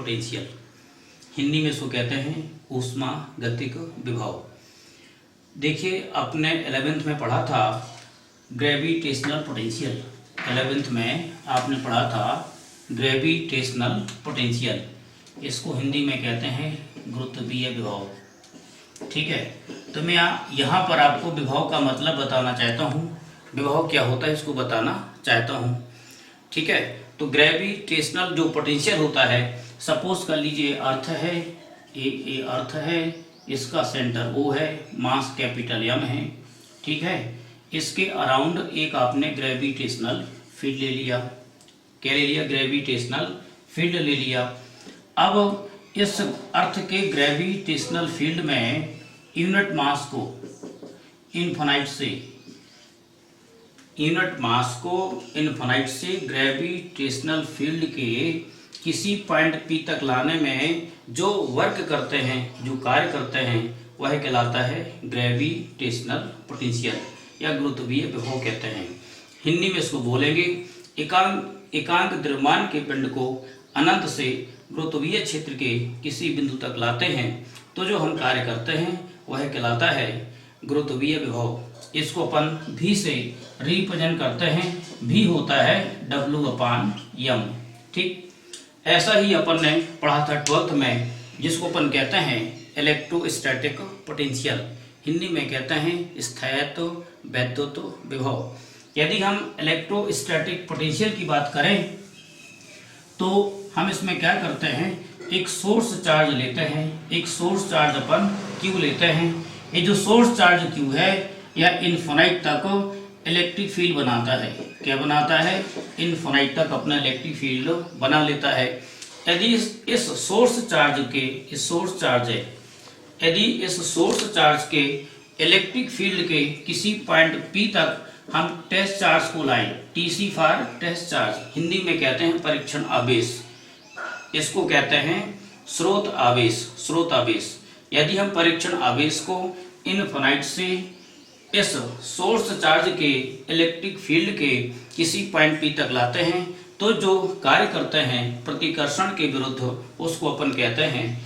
Potential, Hindi में इसको कहते हैं ऊष्मागतिक विभव। देखिए अपने 11th में पढ़ा था ग्रेविटेशनल पोटेंशियल, 11th में आपने पढ़ा था ग्रेविटेशनल पोटेंशियल, इसको हिंदी में कहते हैं गुरुत्वीय विभव। ठीक है, तो मैं यहाँ पर आपको विभव का मतलब बताना चाहता हूँ, विभव क्या होता है इसको बताना चाहता हूँ। ठीक है, तो ग्रेविटेशनल जो पोटेंशियल होता है, सपोज कर लीजिए अर्थ है, ए अर्थ है, इसका सेंटर O है, मास कैपिटल M है। ठीक है, इसके अराउंड एक आपने ग्रेविटेशनल फील्ड ले लिया, क्या ले लिया? ग्रेविटेशनल फील्ड ले लिया। अब इस अर्थ के ग्रेविटेशनल फील्ड में यूनिट मास को इनफाइनाइट से ग्रेविटेशनल फील्ड के किसी पॉइंट P तक लाने में जो वर्क करते हैं, जो कार्य करते हैं, वह कहलाता है ग्रेविटेशनल पोटेंशियल या गुरुत्वीय विभव कहते हैं। हिंदी में इसको बोलेंगे एकांक द्रव्यमान के पिंड को अनंत से गुरुत्वीय क्षेत्र के किसी बिंदु तक लाते हैं तो जो हम कार्य करते हैं वह कहलाता है गुरुत्वीय विभव। इसको अपन V से रिप्रेजेंट करते हैं, V होता है W/m। ठीक, ऐसा ही अपन ने पढ़ा था 12th में, जिसको अपन कहते हैं इलेक्ट्रोस्टैटिक पोटेंशियल, हिंदी में कहते हैं स्थायित्व वैद्युत विभव। यदि हम इलेक्ट्रोस्टैटिक पोटेंशियल की बात करें तो हम इसमें क्या करते हैं, एक सोर्स चार्ज लेते हैं, एक सोर्स चार्ज अपन Q लेते हैं। ये जो सोर्स चार्ज Q है यह इनफाइनाइट तक इलेक्ट्रिक फील्ड बनाता है। क्या बनाता है? इनफाइनाइट तक अपना इलेक्ट्रिक फील्ड बना लेता है। यदि इस सोर्स चार्ज के इलेक्ट्रिक फील्ड के किसी पॉइंट P तक हम टेस्ट चार्ज को लाएं, TC for test charge, Hindi में कहते हैं परीक्षण आवेश, इसको कहते हैं स्रोत आवेश। यदि हम परीक्षण आवेश को इनफाइनाइट से इस सोर्स चार्ज के इलेक्ट्रिक फील्ड के किसी पॉइंट P तक लाते हैं तो जो कार्य करते हैं प्रतिकर्षण के विरुद्ध, उसको अपन कहते हैं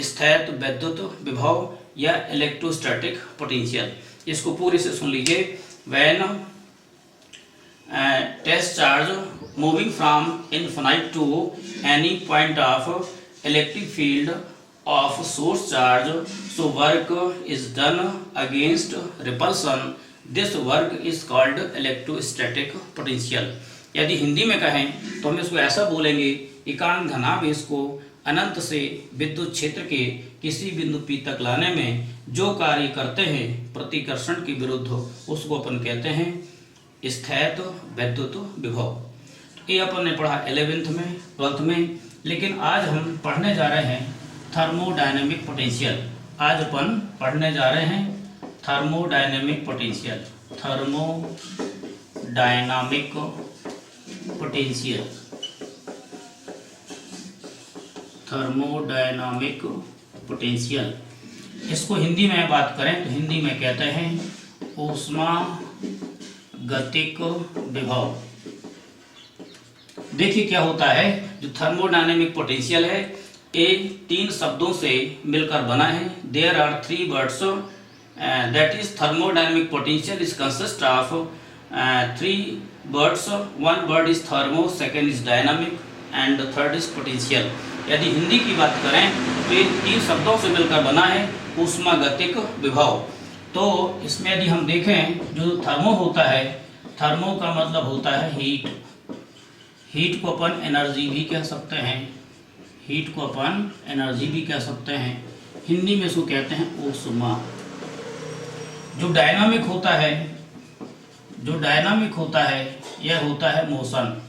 स्थायित्व वैद्युत विभव या इलेक्ट्रोस्टैटिक पोटेंशियल। इसको पूरे से सुन लीजिए। When test charge moving from infinite to any point of electric field of source charge, so work is done against repulsion. This work is called electrostatic potential. यदि हिंदी में कहें तो हम इसको ऐसा बोलेंगे, एकांक धनावेश को अनंत से विद्युत क्षेत्र के किसी बिंदु P तक लाने में जो कार्य करते हैं प्रतिकर्षण के विरुद्ध, उसको अपन कहते हैं स्थायित्व वैद्युत विभव। ये अपन ने पढ़ा 11th में, 12th में, लेकिन आज हम पढ़ने जा रहे हैं थर्मोडायनेमिक पोटेंशियल। आज अपन पढ़ने जा रहे हैं थर्मोडायनेमिक पोटेंशियल, थर्मोडायनामिक पोटेंशियल। इसको हिंदी में बात करें तो हिंदी में कहते हैं ऊष्मागतिक विभव। देखिए क्या होता है, जो थर्मोडायनेमिक पोटेंशियल है ये 3 शब्दों से मिलकर बना है। There are 3 words, that is thermodynamic potential is consist of 3 words. 1 word is thermo, second is dynamic and third is potential. यदि हिंदी की बात करें तो ये 3 शब्दों से मिलकर बना है ऊष्मागतिक विभव। तो इसमें यदि हम देखें, जो थर्मो होता है, थर्मो का मतलब होता है हीट को अपन एनर्जी भी कह सकते हैं, हिंदी में इसको कहते हैं ऊष्मा। जो डायनामिक होता है यह होता है मोशन।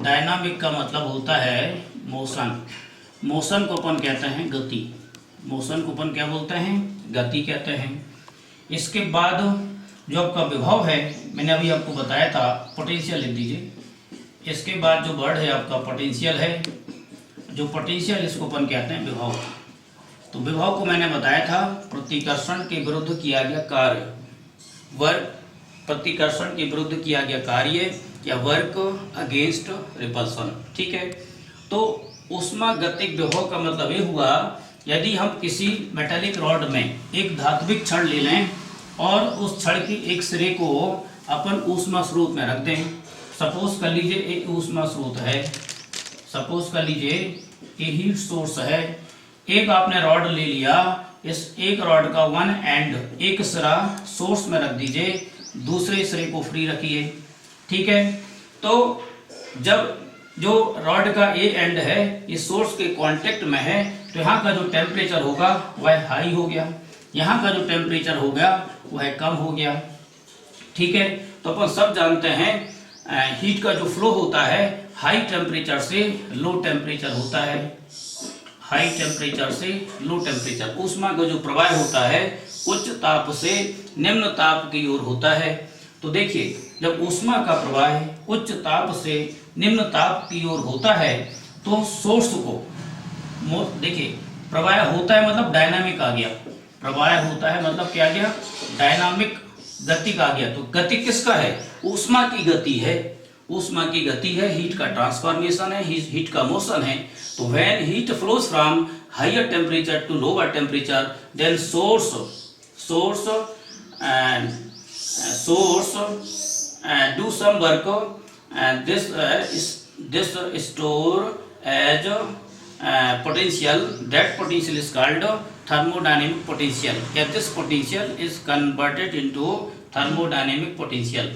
डायनामिक का मतलब होता है मोशन को अपन कहते हैं गति, मोशन को अपन क्या बोलते हैं? गति कहते हैं। इसके बाद जो आपका विभव है, मैंने अभी आपको बताया था, पोटेंशियल लिख दीजिए। इसके बाद जो वर्ड है आपका पोटेंशियल है, जो पोटेंशियल इसको अपन कहते हैं विभव। तो विभव को मैंने बताया था प्रतिकर्षण के विरुद्ध किया गया कार्य, प्रतिकर्षण के विरुद्ध किया गया कार्य या वर्क अगेंस्ट रिपल्सन। ठीक है, तो ऊष्मागतिक विभव का मतलब ये हुआ, यदि हम किसी मेटालिक रॉड में एक धात्विक छड़ ले लें और उस छड़ की एक सिरे को अपन ऊष्मा स्रोत में रख दें। सपोज कर लीजिए एक ऊष्मा स्रोत है, सपोज कर लीजिए ये हीट सोर्स है। एक आपने रॉड ले लिया, इस एक रॉड का वन एंड, एक सिरा सोर्स में रख दीजिए, दूसरे सिरे को फ्री रखिए, ठीक है। तो जब जो रॉड का ए एंड है ये सोर्स के कांटेक्ट में है, तो यहाँ का जो टेम्परेचर होगा वह हाई हो गया, यहाँ का जो टेम्परेचर हो गया वह कम हो गया, ठीक है। तो अपन सब जानते हैं हीट का जो फ्लो होता है हाई टेम्परेचर से लो टेम्परेचर होता है, हाई टेम्परेचर से लो टेम्परेचर। ऊष्मा का जो प्रवाह होता है उच्च ताप से निम्न ताप की ओर होता है। तो देखिए जब ऊष्मा का प्रवाह उच्च ताप से निम्न ताप की ओर होता है तो सोर्स को, देखिए प्रवाह होता है मतलब डायनामिक आ गया, प्रवाह होता है मतलब क्या आ गया, डायनामिक, गति का आ गया। तो गति किसका है, ऊष्मा की गति है, ऊष्मा की गति है, हीट का ट्रांसफॉर्मेशन है, हीट का मोशन है। तो when heat flows from higher temperature to lower temperature then source do some work and this store as potential. That potential is called thermodynamic potential. This potential is converted into thermodynamic potential,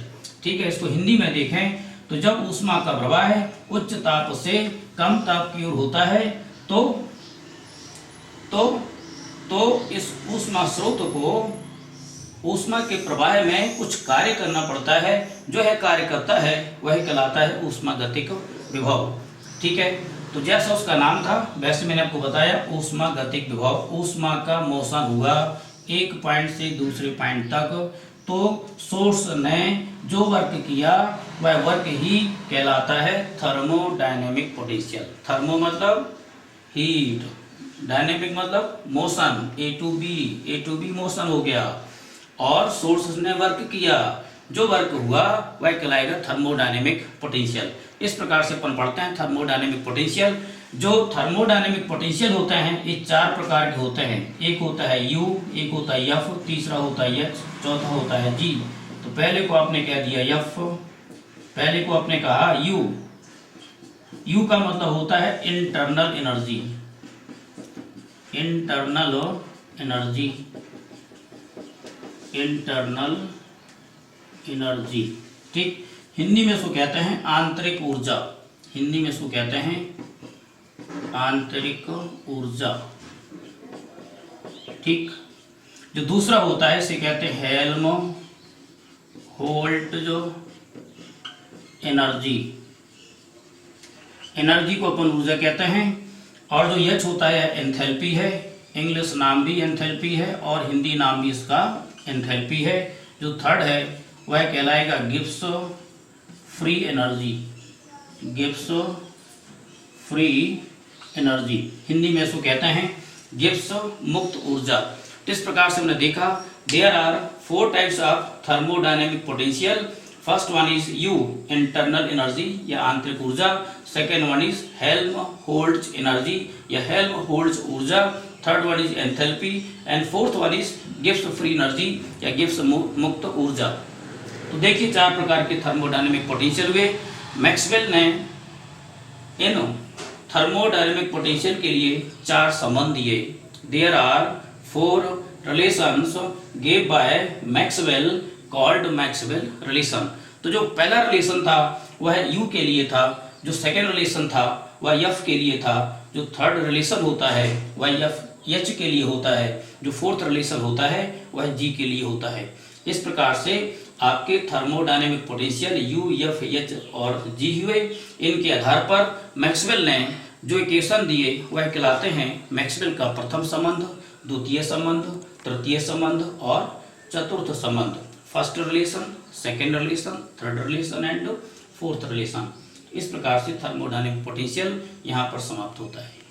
ठीक है। इसको हिंदी में देखें तो जब ऊष्मा का प्रवाह उच्च ताप से कम ताप की ओर होता है तो इस ऊष्मा स्रोत को ऊष्मा के प्रवाह में कुछ कार्य करना पड़ता है, जो है कार्य करता है वह कहलाता है ऊष्मागतिक विभव, ठीक है। तो जैसा उसका नाम था वैसे मैंने आपको बताया ऊष्मागतिक विभव। ऊष्मा का मोशन हुआ एक पॉइंट से दूसरे पॉइंट तक, तो सोर्स ने जो वर्क किया वह वर्क ही कहलाता है थर्मोडायनेमिक पोटेंशियल। थर्मो मतलब हीट, डायनेमिक मतलब motion, A to B motion हो गया, और सोर्स ने वर्क किया, जो वर्क हुआ वह कहलाएगा थर्मोडायनेमिक पोटेंशियल। इस प्रकार से अपन पढ़ते हैं थर्मोडायनेमिक पोटेंशियल। जो थर्मोडायनेमिक पोटेंशियल होते हैं ये चार प्रकार के होते हैं, एक होता है U, एक होता है F, तीसरा होता है H, चौथा होता है G। तो पहले को आपने कह दिया F, पहले को आपने कहा U। U का मतलब होता है internal energy, internal energy, internal energy, ठीक। हिंदी में इसको कहते हैं आंतरिक ऊर्जा, हिंदी में इसको कहते हैं आंतरिक ऊर्जा, ठीक। जो दूसरा होता है इसे कहते हैं हेल्महोल्ट्ज़ एनर्जी, एनर्जी को अपन ऊर्जा कहते हैं। और जो H होता है एंथैल्पी है, इंग्लिश नाम भी एंथैल्पी है और हिंदी नाम भी इसका एंथैल्पी है। जो थर्ड है वह कहलाएगा Gibbs free energy, Gibbs free energy, Hindi में इसको कहते हैं गिब्स मुक्त ऊर्जा। इस प्रकार से हमने देखा there are 4 types of thermodynamic potential. First one is U, internal energy या आंतरिक ऊर्जा। Second one is Helmholtz energy या हेल्महोल्ट्ज़ ऊर्जा। Third one is enthalpy and fourth one is Gibbs free energy या गिब्स मुक्त ऊर्जा। तो देखिए चार प्रकार के थर्मोडायनेमिक पोटेंशियल हुए। मैक्सवेल ने इन थर्मोडायनेमिक पोटेंशियल के लिए चार संबंध दिए। There are 4 relations give by Maxwell called Maxwell relation. तो जो पहला रिलेशन था वह U के लिए था, जो सेकेंड रिलेशन था वह F के लिए था, जो थर्ड रिलेशन होता है वह H के लिए होता है, जो फोर्थ रिलेशन होता है वह G के लिए होता है। इस प्रकार से आपके thermodynamic potential U, F, H और G हुए। इनके आधार पर मैक्सवेल ने जो इक्वेशन दिए वह कहलाते हैं मैक्सवेल का प्रथम संबंध, द्वितीय संबंध, तृतीय संबंध और चतुर्थ संबंध। First relation, second relation, third relation and fourth relation. इस प्रकार से थर्मोडायनेमिक पोटेंशियल यहाँ पर समाप्त होता है।